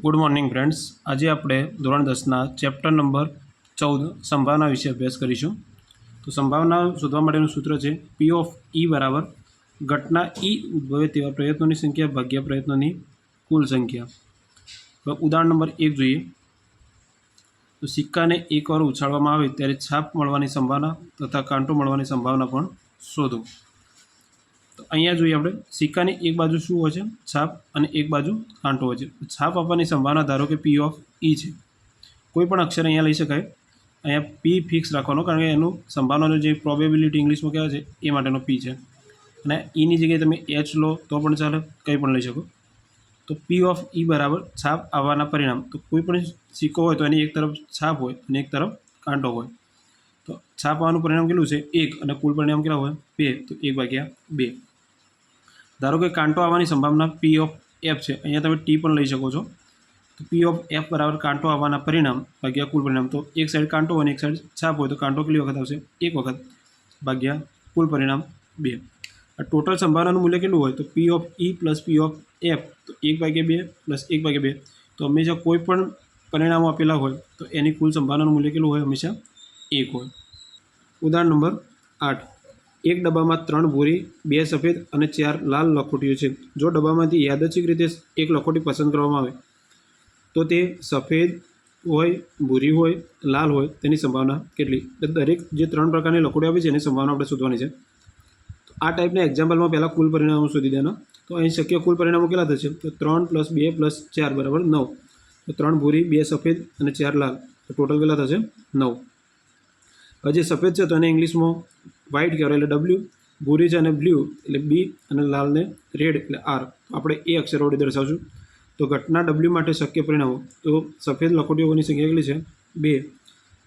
Good morning friends. આજે આપણે ધોરણ 10ના ચેપ્ટર નંબર 14 સંભાવના વિશે અભ્યાસ કરીશું। તો સંભાવના શોધવા માટેનું સૂત્ર છે P ઓફ E બરાબર ઘટના E ઉદ્ભવે તેવા પ્રયત્નોની સંખ્યા ભાગ્યા પ્રયત્નોની કુલ સંખ્યા। તો ઉદાહરણ નંબર 1 જોઈએ તો સિક્કાને એકવાર ઉછાળવામાં આવે ત્યારે છાપ મળવાની સંભાવના તથા કાંટો મળવાની સંભાવના પણ શોધો। તો અહીંયા જોઈએ આપણે સિક્કાની એક બાજુ શું હોય છે છાપ અને એક બાજુ કાંટો હોય છે। છાપ આપવાની સંભાવના ધારો કે P ઓફ E છે, કોઈ પણ અક્ષર અહીંયા લઈ શકાય। અહીંયા P ફિક્સ રાખવાનો કારણ કે એનું સંભાવનાનો જે પ્રોબેબિલિટી ઇંગ્લિશમાં કહેવાય છે એ માટેનો P છે, અને Eની જગ્યાએ તમે H લો તો પણ ચાલે, કંઈ પણ લઈ શકો। તો P ઓફ E બરાબર છાપ આવવાના પરિણામ। તો કોઈ પણ સિક્કો હોય તો એની એક તરફ છાપ હોય અને એક તરફ કાંટો હોય। તો છાપ આવવાનું પરિણામ કેટલું છે 1 અને કુલ પરિણામ કેટલા હોય 2, તો 1/2। ધારો કે કાંટો આવવાની સંભાવના P ઓફ F છે, અહીંયા તમે T પણ લઈ શકો છો। તો P ઓફ F બરાબર કાંટો આવવાના પરિણામ ભાગ્યા કુલ પરિણામ। તો એક સાઈડ કાંટો હોય અને એક સાઈડ છાપ હોય તો કાંટો કેટલી વખત આવશે 1 વખત ભાગ્યા કુલ પરિણામ 2। આ ટોટલ સંભાવનાનું મૂલ્ય કેટલું હોય તો P of E plus P of F, તો 1/2 પ્લસ 1/2। તો હંમેશા કોઈ પણ પરિણામો આપેલા હોય તો એની કુલ સંભાવનાનું મૂલ્ય કેટલું હોય હંમેશા 1 હોય। ઉદાહરણ નંબર 8, એક ડબ્બામાં 3 ભૂરી, 2 સફેદ અને 4 લાલ લખોટીઓ છે। જો ડબ્બામાંથી યાદચ્છિક રીતે એક લખોટી પસંદ કરવામાં આવે તો તે સફેદ હોય, ભૂરી હોય, લાલ હોય તેની સંભાવના કેટલી? દરેક જે 3 પ્રકારની લખોટીઓ આપી છે એની સંભાવના આપણે શોધવાની છે। તો આ ટાઈપના એક્ઝામ્પલમાં પહેલાં કુલ પરિણામો શોધી દેવાના। તો અહીં શક્ય કુલ પરિણામો કેટલા થશે તો 3 + 2 + 4 બરાબર 9। તો 3 ભૂરી, 2 સફેદ અને 4 લાલ, તો ટોટલ કેટલા થશે 9। હવે જે સફેદ છે તો એને ઇંગ્લિશમાં વ્હાઇટ કહેવાય એટલે W, ભૂરી છે અને બ્લુ એટલે B, અને લાલને રેડ એટલે R। આપણે એ અક્ષર વડે દર્શાવશું। તો ઘટના W માટે શક્ય પરિણામો, તો સફેદ લખોટીઓની સંખ્યા કેટલી છે 2,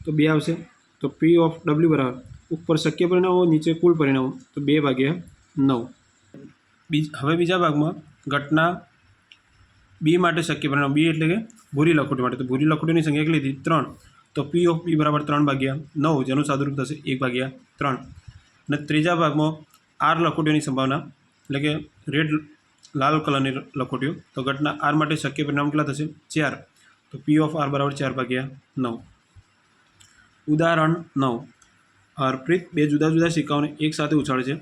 તો 2 આવશે। તો P ઓફ W બરાબર ઉપર શક્ય પરિણામો નીચે કુલ પરિણામો, તો 2/9। હવે બીજા ભાગમાં ઘટના B માટે શક્ય પરિણામ, B એટલે કે ભૂરી લખોટી માટે। તો ભૂરી લખોટીની સંખ્યા કેટલી હતી 3, તો P ઓફ B બરાબર 3/9, જેનું સાદુરૂપ થશે 1/3। અને ત્રીજા ભાગમાં R લખોટીઓની સંભાવના એટલે કે રેડ લાલ કલરની લખોટીઓ, તો ઘટના R માટે શક્ય પરિણામ કેટલા થશે 4, તો P ઓફ R બરાબર 4/9। ઉદાહરણ 9, હરપ્રીત 2 જુદા જુદા સિક્કાઓને એક સાથે ઉછાળે છે,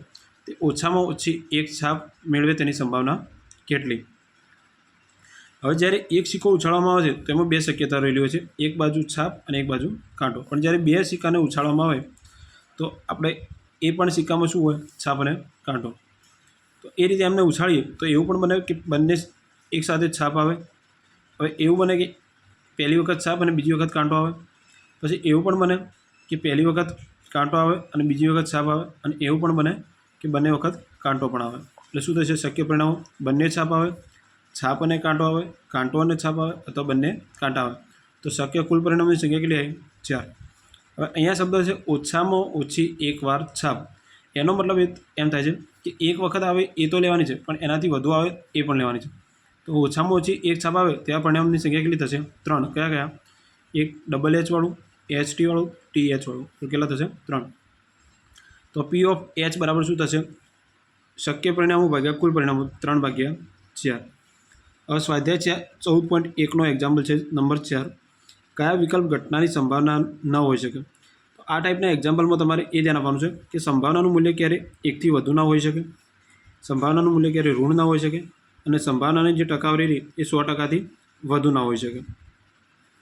તે ઓછામાં ઓછી એક છાપ મેળવે તેની સંભાવના કેટલી? હવે જ્યારે એક સિક્કો ઉછાળવામાં આવે છે તો એમાં 2 શક્યતા રહેલી હોય છે, એક બાજુ છાપ અને એક બાજુ કાંટો। પણ જ્યારે 2 સિક્કાને ઉછાળવામાં આવે તો આપણે એ પણ સિક્કામાં શું હોય છાપ અને કાંટો। તો એ રીતે એમને ઉછાળીએ તો એવું પણ બને કે બંને એક સાથે છાપ આવે। હવે એવું બને કે પહેલી વખત છાપ અને બીજી વખત કાંટો આવે, પછી એવું પણ બને કે પહેલી વખત કાંટો આવે અને બીજી વખત છાપ આવે, અને એવું પણ બને કે બંને વખત કાંટો પણ આવે। એટલે શું થશે શક્ય પરિણામો બંને છાપ આવે, છાપ અને કાંટો આવે, કાંટો અને છાપ આવે, અથવા બંને કાંટા આવે। તો શક્ય કુલ પરિણામોની સંખ્યા કેટલી આવી 4। હવે અહીંયા શબ્દ છે ઓછામાં ઓછી એક વાર છાપ, એનો મતલબ એમ થાય છે કે એક વખત આવે એ તો લેવાની છે, પણ એનાથી વધુ આવે એ પણ લેવાની છે। તો ઓછામાં ઓછી એક છાપ આવે તેવા પરિણામની સંખ્યા કેટલી થશે 3। કયા કયા? એક ડબલ H વાળું, HT વાળું, TH વાળું, તો કેટલા થશે 3। તો P ઓફ H બરાબર શું થશે શક્ય પરિણામો ભાગ્યા કુલ પરિણામો, 3/4। હવે સ્વાધ્યાય 14.1નો એક્ઝામ્પલ છે નંબર 4, કયા વિકલ્પ ઘટનાની સંભાવના ન હોઈ શકે? તો આ ટાઈપના એક્ઝામ્પલમાં તમારે એ ધ્યાન આપવાનું છે કે સંભાવનાનું મૂલ્ય ક્યારે 1થી વધુ ના હોઈ શકે, સંભાવનાનું મૂલ્ય ક્યારે ઋણ ના હોઈ શકે, અને સંભાવનાની જે ટકાવારી રહી એ 100%થી વધુ ના હોઈ શકે।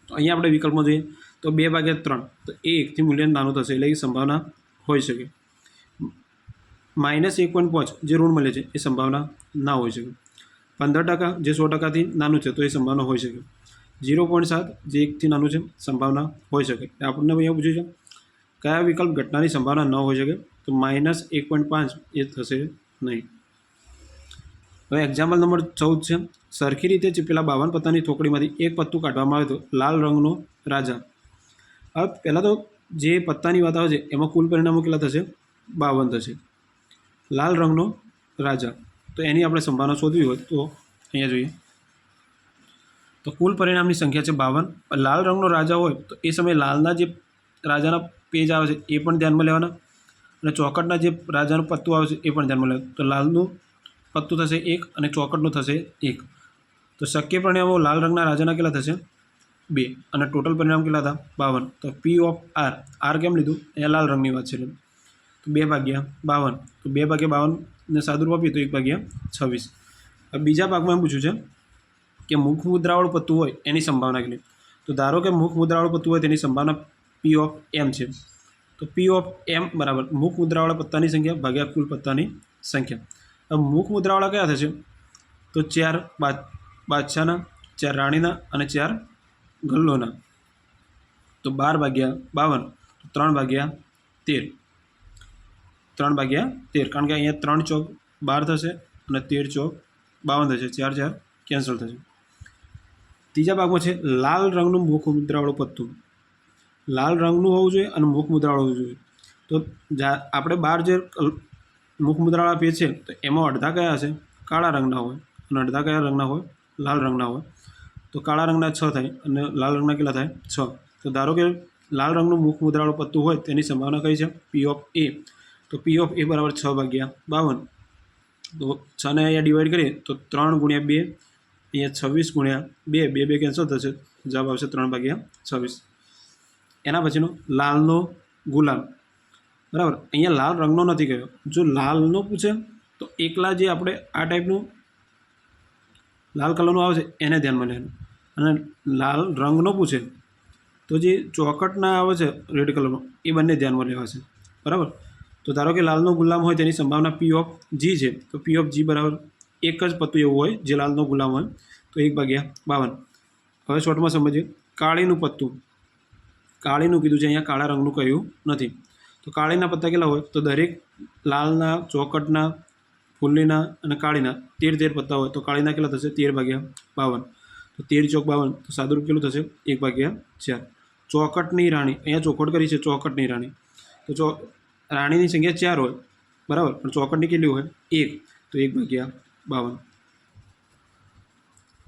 તો અહીંયા આપણે વિકલ્પમાં જોઈએ તો 2/3, તો એ 1થી મૂલ્ય નાનું થશે એટલે એ સંભાવના હોઈ શકે। -1.5 જે ઋણ મૂલ્ય છે એ સંભાવના ના હોઈ શકે। 15% જે 100%થી નાનું છે તો એ સંભાવના હોઈ શકે। 0.7 જે 1થી નાનું છે સંભાવના હોઈ શકે। આપણને અહીંયા પૂછ્યું છે કયા વિકલ્પ ઘટનાની સંભાવના ન હોઈ શકે, તો -1.5 એ થશે નહીં। હવે એક્ઝામ્પલ નંબર 14 છે, સરખી રીતે ચીપેલા 52 પત્તાની થોકડીમાંથી એક પત્તું કાઢવામાં આવે તો લાલ રંગનો રાજા। હવે પહેલાં તો જે પત્તાની વાત આવે છે એમાં કુલ પરિણામો કેટલા થશે 52 થશે, લાલ રંગનો રાજા। તો એની આપણે સંભાવના શોધવી હોય તો અહીંયા જોઈએ તો કુલ પરિણામની સંખ્યા છે 52, લાલ રંગનો રાજા હોય તો એ સમયે લાલના જે રાજાના પેજ આવે છે એ પણ ધ્યાનમાં લેવાના, અને ચોકટના જે રાજાનું પત્તું આવે છે એ પણ ધ્યાનમાં લેવાનું। તો લાલનું પત્તું થશે 1 અને ચોકટનું થશે 1, તો શક્ય પરિણામો લાલ રંગના રાજાના કેટલા થશે 2 અને ટોટલ પરિણામ કેટલા હતા 52. તો પી ઓફ આર કેમ લીધું અહીંયા લાલ રંગની વાત છે એટલે તો 2/52 તો 2/52 ને સાદુરૂપ આપીએ તો 1/26. હવે બીજા ભાગમાં એમ પૂછ્યું છે કે મુખ મુદ્રાવાળું પત્તું હોય એની સંભાવના કેટલી. તો ધારો કે મુખ મુદ્રાવાળું પત્તું હોય તેની સંભાવના પી ઓફ એમ છે. તો પી ઓફ એમ બરાબર મુખ મુદ્રાવાળા પત્તાની સંખ્યા ભાગ્યા કુલ પત્તાની સંખ્યા. હવે મુખ મુદ્રાવાળા કયા થશે તો 4 બાદશાહના, 4 રાણીના અને 4 ગલ્લોના. તો 12/52 3/13 3/13 કારણ કે અહીંયા 3 ચોક 12 થશે અને 13 ચોક 52 થશે, 4 4 કેન્સલ થશે. ત્રીજા ભાગમાં છે લાલ રંગનું મુખ મુદ્રાવાળું પત્તું. લાલ રંગનું હોવું જોઈએ અને મુખ મુદ્રાવાળું હોવું જોઈએ. તો આપણે 12 જે મુખ મુદ્રાવાળા આપીએ છીએ તો એમાં અડધા કયા હશે કાળા રંગના હોય અને અડધા કયા રંગના હોય લાલ રંગના હોય. તો કાળા રંગના 6 થાય અને લાલ રંગના કેટલા થાય 6. તો ધારો કે લાલ રંગનું મુખ મુદ્રાવાળું પત્તું હોય તેની સંભાવના કઈ છે પી ઓફ એ. તો પી ઓફ એ બરાબર 6/52. તો 6ને અહીંયા ડિવાઈડ કરીએ તો 3 × 2 અહીંયા 26 × 2 2 કેન્સલ થશે, જવાબ આવશે 3/26. એના પછીનો લાલનો ગુલામ બરાબર. અહીંયા લાલ રંગનો નથી કહ્યો. જો લાલનો પૂછે તો એકલા જે આપણે આ ટાઈપનું લાલ કલરનું આવે છે એને ધ્યાનમાં લેવાનું, અને લાલ રંગનો પૂછે તો જે ચોકટના આવે છે રેડ કલરનો એ બંને ધ્યાનમાં લેવાશે બરાબર. તો ધારો કે લાલનો ગુલામ હોય તેની સંભાવના પી ઓફ જી છે. તો પી ઓફ જી બરાબર એક જ પત્તું એવું હોય જે લાલનો ગુલામ હોય તો 1/52. હવે શોર્ટમાં સમજીએ કાળીનું પત્તું. કાળીનું કીધું છે, અહીંયા કાળા રંગનું કહ્યું નથી. તો કાળીના પત્તા કેટલા હોય તો દરેક લાલના, ચોકટના, ફૂલીના અને કાળીના 13 પત્તા હોય તો કાળીના કેટલા થશે 13/52. તો 13 ચોક 52 તો સાદુરૂપ કેટલું થશે 1/4. ચોકટની રાણી અહીંયા ચોખવટ કરી છે ચોકટની રાણી. તો રાણીની સંખ્યા 4 હોય બરાબર, પણ ચોકટની કેટલી હોય 1 તો 1/52.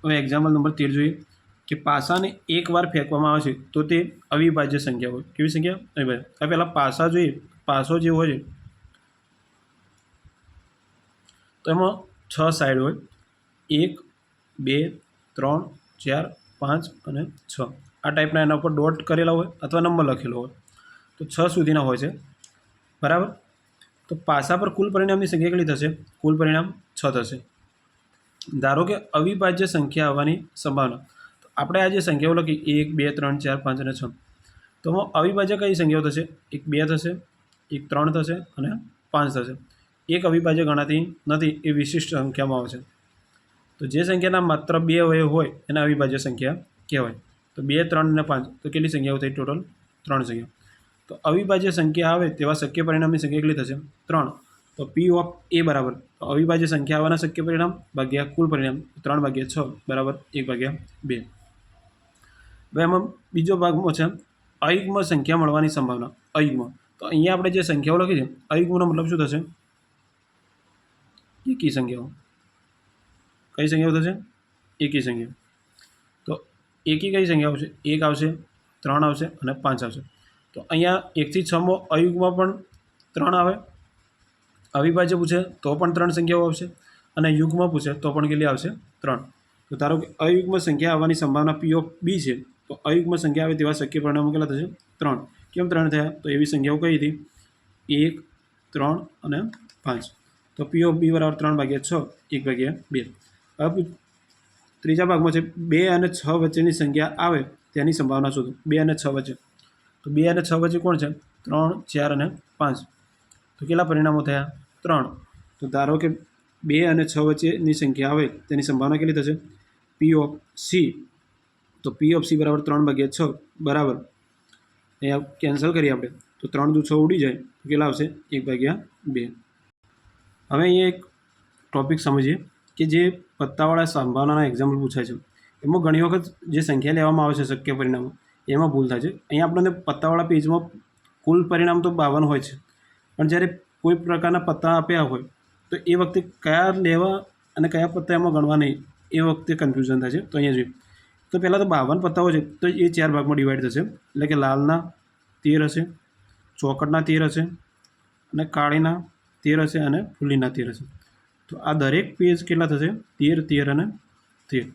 હવે એક્ઝામ્પલ નંબર 13 જોઈએ કે પાસાને એકવાર ફેંકવામાં આવે છે તો તે અવિભાજ્ય સંખ્યા હોય. કેવી સંખ્યા અવિભાજ્ય. હવે પહેલાં પાસા જોઈએ. પાસો જે હોય છે તો એમાં 6 સાઈડ હોય 1 2 3 4 5 અને 6 આ ટાઈપના એના ઉપર ડોટ કરેલા હોય અથવા નંબર લખેલો હોય. તો 6 સુધીના હોય છે બરાબર. તો પાસા પર કુલ પરિણામની સંખ્યા કેટલી થશે કુલ પરિણામ 6 થશે. ધારો કે અવિભાજ્ય સંખ્યા આવવાની સંભાવના. તો આપણે આ જે સંખ્યાઓ લખી 1 2 3 4 5 અને 6 તો એમાં અવિભાજ્ય કઈ સંખ્યાઓ થશે 1 2 થશે, 1 3 થશે અને 5 થશે. એક અવિભાજ્ય ગણાતી નથી એ વિશિષ્ટ સંખ્યામાં આવે છે. તો જે સંખ્યાના માત્ર 2 અવયવ હોય એને અવિભાજ્ય સંખ્યા કહેવાય. તો 2 3 અને 5 તો કેટલી સંખ્યાઓ થઈ ટોટલ 3 સંખ્યા. તો અવિભાજ્ય સંખ્યા આવે તેવા શક્ય પરિણામની સંખ્યા કેટલી થશે 3. તો પી ઓફ એ બરાબર અવિભાજ્ય સંખ્યા આવવાના શક્ય પરિણામ ભાગ્યા કુલ પરિણામ 3/6 બરાબર 1/2. હવે એમાં બીજો ભાગમાં છે અયુગ્મ સંખ્યા મળવાની સંભાવના. અયુગ્મ તો અહીંયા આપણે જે સંખ્યાઓ લખી છે અયુગ્મનો મતલબ શું થશે એકી સંખ્યાઓ. કઈ સંખ્યાઓ થશે એકી સંખ્યાઓ. તો એકી કઈ સંખ્યા આવશે 1 આવશે, 3 આવશે અને 5 આવશે. તો અહીંયા 1 થી 6 માં અયુગ્મ પણ 3 આવે. અવિભાજ્ય પૂછે તો પણ 3 સંખ્યાઓ આવશે અને યુગ્મ પૂછે તો પણ કેટલી આવશે 3. તો ધારો કે અયુગ્મ સંખ્યા આવવાની સંભાવના પી ઓફ બી છે. તો અયુગ્મ સંખ્યા આવે તેવા શક્ય પરિણામો કેટલા થશે 3. કેમ 3 થયા તો એવી સંખ્યાઓ કઈ હતી 1 3 અને 5. તો પી ઓફ બી બરાબર 3/6 1/2. હવે ત્રીજા ભાગમાં છે 2 અને 6 વચ્ચેની સંખ્યા આવે તેની સંભાવના શોધો. 2 અને 6 વચ્ચે. તો 2 અને 6 વચ્ચે કોણ છે 3 4 અને 5. તો કેટલા પરિણામો થયા 3. તો ધારો કે 2 અને 6 વચ્ચેની સંખ્યા આવે તેની સંભાવના કેટલી થશે પી ઓફ સી. તો પી ઓફ સી બરાબર 3/6 બરાબર અહીંયા કેન્સલ કરીએ આપણે તો 3 દુ 6 ઉડી જાય તો કેટલા આવશે 1/2. હવે અહીંયા એક ટોપિક સમજીએ કે જે પત્તાવાળા સંભાવનાના એક્ઝામ્પલ પૂછાય છે એમાં ઘણી વખત જે સંખ્યા લેવામાં આવે છે શક્ય પરિણામો એમાં ભૂલ થાય છે. અહીંયા આપણને પત્તાવાળા પેજમાં કુલ પરિણામ તો 52 હોય છે, પણ જ્યારે કોઈ પ્રકારના પત્તા આપ્યા હોય તો એ વખતે કયા લેવા અને કયા પત્તા એમાં ગણવા નહીં એ વખતે કન્ફ્યુઝન થાય છે. તો અહીંયા જોઈએ તો પહેલાં તો 52 પત્તાઓ છે તો એ 4 ભાગમાં ડિવાઈડ થશે. એટલે કે લાલના 13 હશે, ચોકટના 13 હશે અને કાળીના 13 હશે અને ફૂલીના 13 હશે. તો આ દરેક પેજ કેટલા થશે 13 13 અને 13.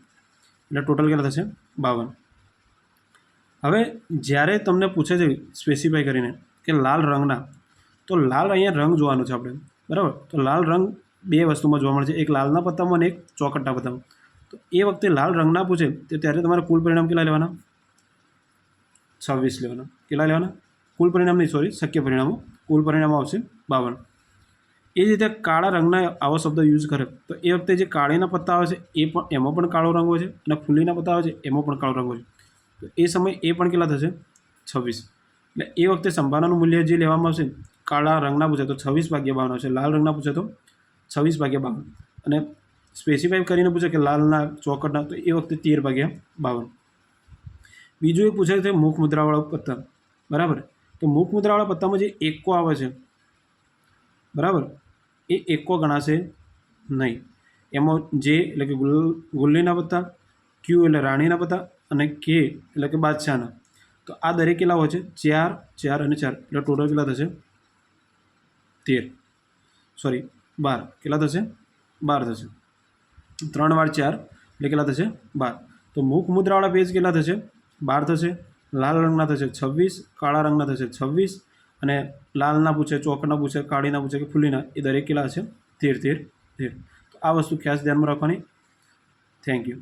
એટલે ટોટલ કેટલા થશે 52. હવે જ્યારે તમને પૂછે છે સ્પેસિફાઈ કરીને કે લાલ રંગના, તો લાલ અહીંયા રંગ જોવાનો છે આપણે, બરાબર. તો લાલ રંગ બે વસ્તુમાં જોવા મળે છે, એક લાલના પત્તામાં અને એક ચોકટના પત્તામાં. તો એ વખતે લાલ રંગના પૂછે તો ત્યારે તમારે કુલ પરિણામ કેટલા લેવાના? 26 લેવાના. કેટલા લેવાના? કુલ પરિણામ નહીં, સોરી, શક્ય પરિણામો. કુલ પરિણામ આવશે 52. એ જ રીતે કાળા રંગના આવો શબ્દ યુઝ કરે તો એ વખતે જે કાળીના પત્તા આવે છે એમાં પણ કાળો રંગ હોય છે, અને ફૂલીના પત્તા આવે છે એમાં પણ કાળો રંગ હોય છે. તો એ સમયે એ પણ કેટલા થશે? 26. એટલે એ વખતે સંભાવનાનું મૂલ્ય જે લેવામાં આવશે, કાળા રંગના પૂછે તો 26/52 આવશે, લાલ રંગના પૂછે તો 26/52, અને સ્પેસિફાઈ કરીને પૂછે કે લાલના ચોકટના તો એ વખતે 13/52. બીજું એક પૂછે છે મુખ મુદ્રાવાળા પત્તા, બરાબર. તો મુખ મુદ્રાવાળા પત્તામાં જે એકો આવે છે, બરાબર, એ એકો ગણાશે નહીં. એમાં જે એટલે કે ગુલ્લીના પત્તા, ક્યુ એટલે રાણીના પત્તા, અને કે એટલે કે બાદશાહના. તો આ દરેક કેટલા હોય છે? 4, 4 અને 4, એટલે ટોટલ કેટલા થશે? 13, સોરી 12. કેટલા થશે? 12 થશે. 3 વાર 4 એટલે કેટલા થશે? 12. તો મુખ મુદ્રાવાળા પેજ કેટલા થશે? 12 થશે. લાલ રંગના થશે 26, કાળા રંગના થશે 26, અને લાલના પૂછે, ચોકના પૂછે, કાળીના પૂછે કે ફૂલીના, એ દરેક કેટલા હશે? 13, 13, 13. તો આ વસ્તુ ખાસ ધ્યાનમાં રાખવાની. Thank you.